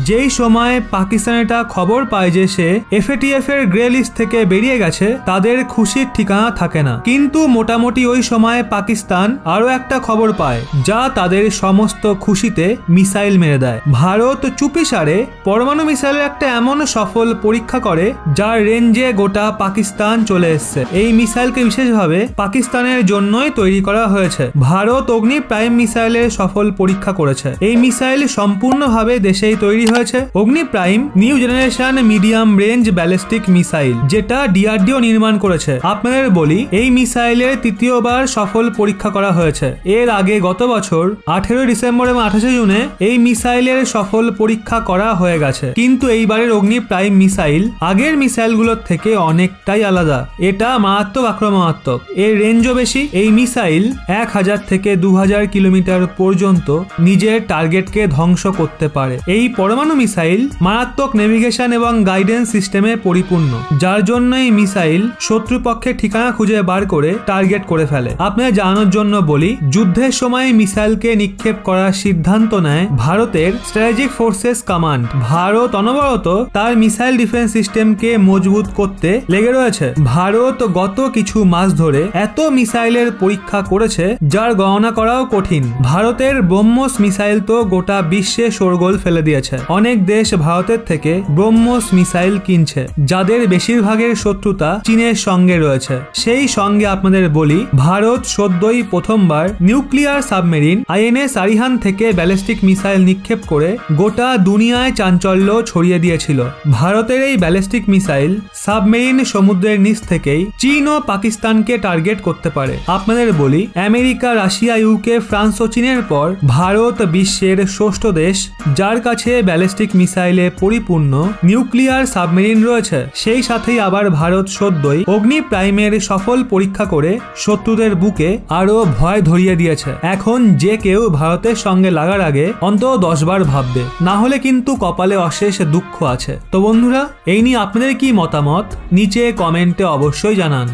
যেই সময় পাকিস্তান এটা খবর পায় যে সে FATF এর গ্রে লিস্ট থেকে বেরিয়ে গেছে, তাদের খুশির ঠিকানা থাকে না। কিন্তু মোটামুটি ওই সময় পাকিস্তান আরো একটা খবর পায় যা তাদের সমস্ত খুশিতে মিসাইল মেরে দেয়। ভারত চুপিসারে পরমাণু মিসাইলের একটা এমন সফল পরীক্ষা করে যার রেঞ্জে গোটা পাকিস্তান চলে এসছে। এই মিসাইলকে বিশেষভাবে পাকিস্তানের জন্যই তৈরি করা হয়েছে। ভারত অগ্নি প্রাইম মিসাইলের সফল পরীক্ষা করেছে। এই মিসাইল সম্পূর্ণভাবে দেশেই তৈরি হয়েছে। অগ্নি prime new generation medium range ballistic missile, যেটা DRDO নির্মাণ করেছে। আপনাদের বলি, এই মিসাইলের তৃতীয়বার সফল পরীক্ষা করা হয়েছে। এর আগে গত বছর 18 ডিসেম্বর এবং 28 জুনে এই মিসাইলের সফল পরীক্ষা করা হয়ে গেছে। কিন্তু এইবারের অগ্নি প্রাইম মিসাইল আগের মিসাইলগুলোর থেকে অনেকটাই আলাদা। এটা মারাত্মক আক্রমণাত্মক, এর রেঞ্জও বেশি। এই মিসাইল 1000 থেকে 2000 কিলোমিটার পর্যন্ত নিজের টার্গেটকে ধ্বংস করতে পারে। এই পরমাণু মিসাইল মারাত্মক নেভিগেশন এবং গাইডেন্স সিস্টেমে পরিপূর্ণ, যার জন্য এই মিসাইল শত্রুপক্ষের ঠিকানা খুঁজে বার করে টার্গেট করে ফেলে। আপনাদের জানানোর জন্য বলি, যুদ্ধের সময় মিসাইলকে নিক্ষেপ করার সিদ্ধান্ত নেয় ভারতের স্ট্র্যাটেজিক ফোর্সেস কমান্ড। ভারত অনবরত তার মিসাইল ডিফেন্স সিস্টেমকে মজবুত করতে লেগে রয়েছে। ভারত গত কিছু মাস ধরে এত মিসাইলের পরীক্ষা করেছে যার গণনা করাও কঠিন। ভারতের ব্রহ্মোস মিসাইল তো গোটা বিশ্বে শোরগোল ফেলে দিয়েছে। অনেক দেশ ভারতের থেকে ব্রহ্মোস মিসাইল কিনছে, যাদের বেশিরভাগের শত্রুতা চীনের সঙ্গে রয়েছে। সেই সঙ্গে আপনাদের বলি, ভারত সদ্যই প্রথমবার নিউক্লিয়ার সাবমেরিন INS আরিহান থেকে ব্যালিস্টিক মিসাইল নিক্ষেপ করে গোটা দুনিয়ায় চাঞ্চল্য ছড়িয়ে দিয়েছিল। ভারতের এই ব্যালিস্টিক মিসাইল সাবমেরিন সমুদ্রের নিচ থেকেই চীন ও পাকিস্তানকে টার্গেট করতে পারে। আপনাদের বলি, আমেরিকা, রাশিয়া, UK, ফ্রান্স ও চীনের পর ভারত বিশ্বের ষষ্ঠ দেশ যার কাছে ব্যালিস্টিক মিসাইলে পরিপূর্ণ নিউক্লিয়ার সাবমেরিন রয়েছে। সেই সাথেই আবার ভারত সদ্যই অগ্নি প্রাইমের সফল পরীক্ষা করে শত্রুদের বুকে আরো ভয় ধরিয়ে দিয়েছে। এখন যে কেউ ভারতের সঙ্গে লাগার আগে অন্তত 10 বার ভাববে, না হলে কিন্তু কপালে অশেষ দুঃখ আছে। তো বন্ধুরা, এই নিয়ে আপনাদের কি মতামত নিচে কমেন্টে অবশ্যই জানান।